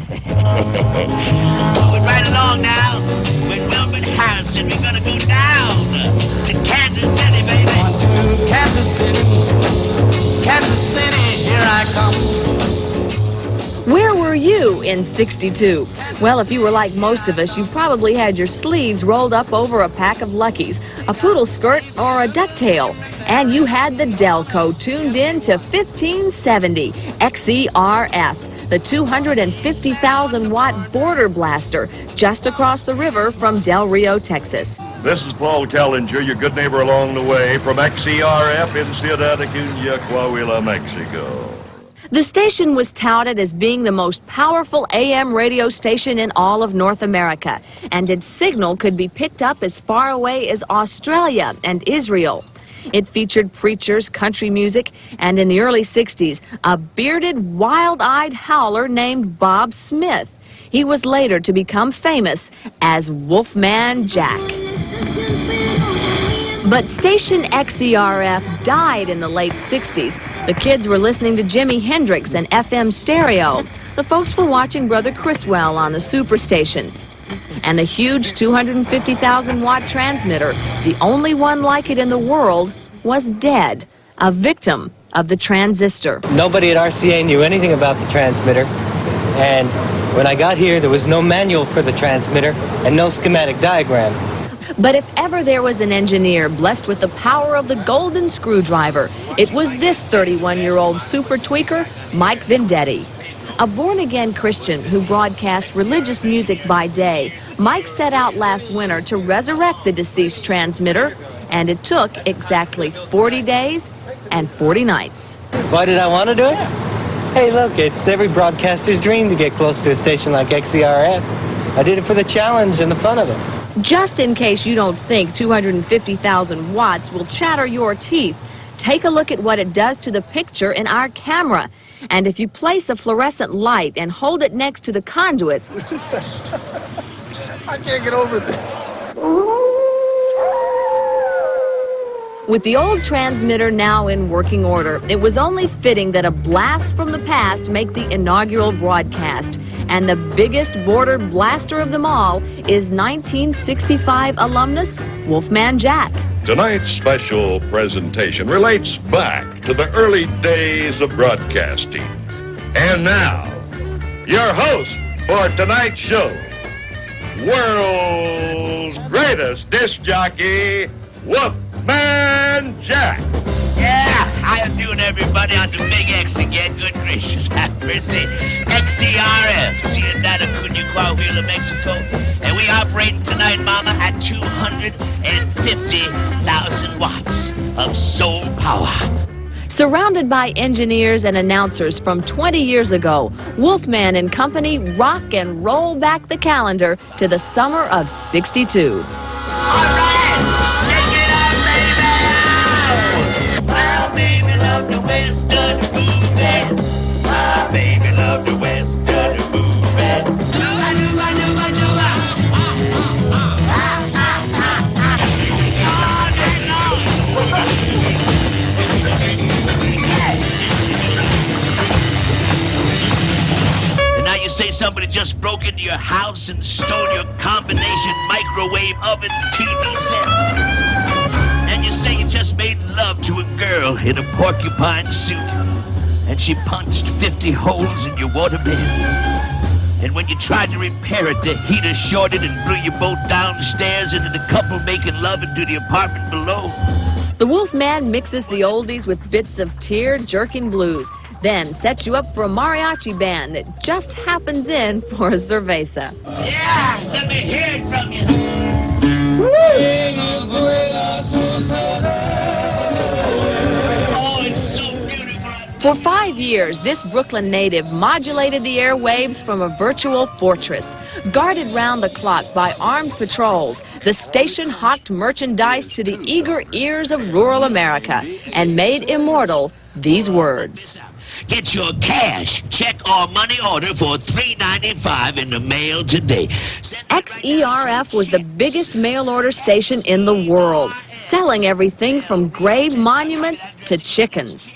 Moving right along now with Wilbert Harrison. We're gonna go down to Kansas City, baby. On to Kansas City, Kansas City, here I come. Where were you in '62? Well, if you were like most of us, you probably had your sleeves rolled up over a pack of Luckies, a poodle skirt, or a ducktail. And you had the Delco tuned in to 1570 XERF, the 250,000-watt border blaster just across the river from Del Rio, Texas. This is Paul Kellinger, your good neighbor along the way from XERF in Ciudad Acuña, Coahuila, Mexico. The station was touted as being the most powerful AM radio station in all of North America, and its signal could be picked up as far away as Australia and Israel. It featured preachers, country music, and in the early 60s, a bearded, wild-eyed howler named Bob Smith. He was later to become famous as Wolfman Jack. But station XERF died in the late 60s. The kids were listening to Jimi Hendrix and FM stereo. The folks were watching Brother Criswell on the Superstation. And the huge 250,000-watt transmitter, the only one like it in the world, was dead, a victim of the transistor. Nobody at RCA knew anything about the transmitter, and when I got here, there was no manual for the transmitter and no schematic diagram. But if ever there was an engineer blessed with the power of the golden screwdriver, it was this 31-year-old super tweaker, Mike Vendetti. A born-again Christian who broadcast religious music by day, Mike set out last winter to resurrect the deceased transmitter, and it took exactly 40 days and 40 nights. Why did I want to do it? Hey, look, it's every broadcaster's dream to get close to a station like XERF. I did it for the challenge and the fun of it. Just in case you don't think 250,000 watts will chatter your teeth, take a look at what it does to the picture in our camera. And if you place a fluorescent light and hold it next to the conduit... I can't get over this. With the old transmitter now in working order, it was only fitting that a blast from the past make the inaugural broadcast. And the biggest border blaster of them all is 1965 alumnus Wolfman Jack. Tonight's special presentation relates back to the early days of broadcasting. And now, your host for tonight's show, world's greatest disc jockey, Wolfman Jack. Yeah, how you doing, everybody? On the Big X again. Good gracious, have mercy. XERF, Ciudad Acuña, Coahuila, Mexico. And we operating tonight, mama, at 250,000 watts of soul power. Surrounded by engineers and announcers from 20 years ago, Wolfman and company rock and roll back the calendar to the summer of '62. All right, shake it up, baby! My baby love the western movie. My baby love the western movie. Say somebody just broke into your house and stole your combination microwave oven TV set. And you say you just made love to a girl in a porcupine suit, and she punched 50 holes in your waterbed. And when you tried to repair it, the heater shorted and blew you both downstairs into the couple making love into the apartment below. The Wolfman mixes the oldies with bits of tear-jerking blues, then sets you up for a mariachi band that just happens in for a cerveza. Yeah, let me hear it from you. Oh, it's so beautiful. For 5 years, this Brooklyn native modulated the airwaves from a virtual fortress. Guarded round the clock by armed patrols, the station hawked merchandise to the eager ears of rural America and made immortal these words. Get your cash, check, or money order for $3.95 in the mail today. XERF was the biggest mail order station in the world, selling everything from grave monuments to chickens.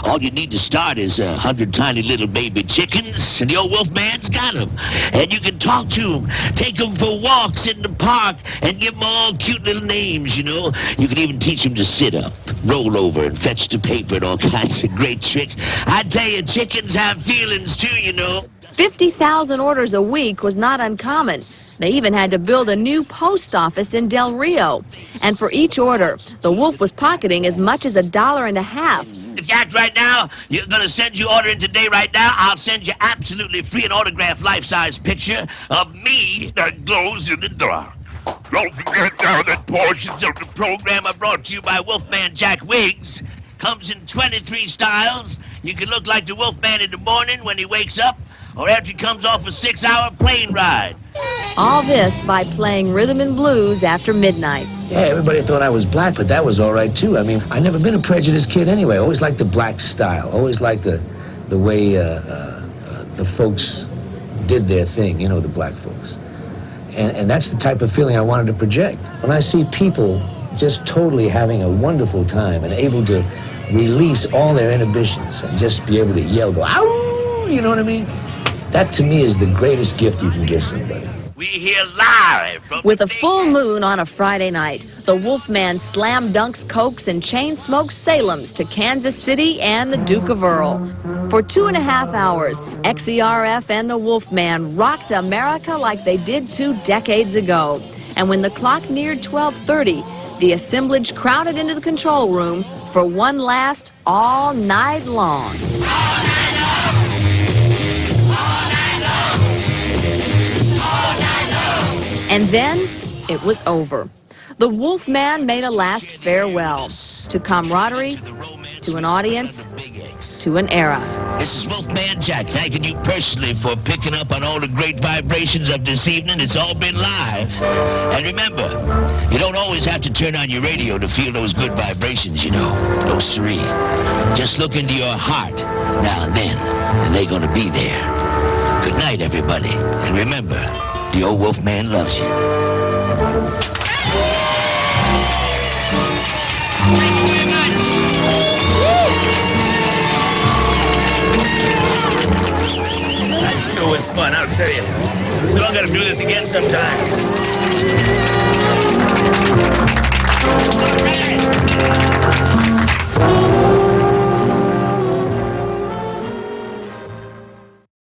All you need to start is 100 tiny little baby chickens, and the old Wolfman's got them. And you can talk to them, take them for walks in the park, and give them all cute little names, you know. You can even teach them to sit up, roll over, and fetch the paper, and all kinds of great tricks. I tell you, chickens have feelings too, you know. 50,000 orders a week was not uncommon. They even had to build a new post office in Del Rio. And for each order, the Wolf was pocketing as much as $1.50. If you act right now, you're going to send you order in today right now. I'll send you absolutely free an autographed life-size picture of me that glows in the dark. Don't forget now that portions of the program are brought to you by Wolfman Jack wigs. Comes in 23 styles. You can look like the Wolfman in the morning when he wakes up, or after he comes off a 6-hour plane ride. All this by playing rhythm and blues after midnight. Yeah, everybody thought I was black, but that was all right, too. I mean, I never been a prejudiced kid anyway. I always liked the black style. Always liked the way the folks did their thing, you know, the black folks. And that's the type of feeling I wanted to project. When I see people just totally having a wonderful time and able to release all their inhibitions and just be able to yell, go, ow, you know what I mean? That, to me, is the greatest gift you can give somebody. We here live from With a full moon on a Friday night, the Wolfman slam dunks Cokes and chain smokes Salems to Kansas City and the Duke of Earl. For 2.5 hours, XERF and the Wolfman rocked America like they did 2 decades ago. And when the clock neared 12:30, the assemblage crowded into the control room for one last all night long. And then it was over. The Wolfman made a last farewell to camaraderie, to an audience, to an era. This is Wolfman Jack thanking you personally for picking up on all the great vibrations of this evening. It's all been live. And remember, you don't always have to turn on your radio to feel those good vibrations, you know. No siree. Just look into your heart now and then, and they're going to be there. Good night, everybody. And remember, the old Wolfman loves you. Thank you very much. That sure was fun, I'll tell you. We all gotta do this again sometime.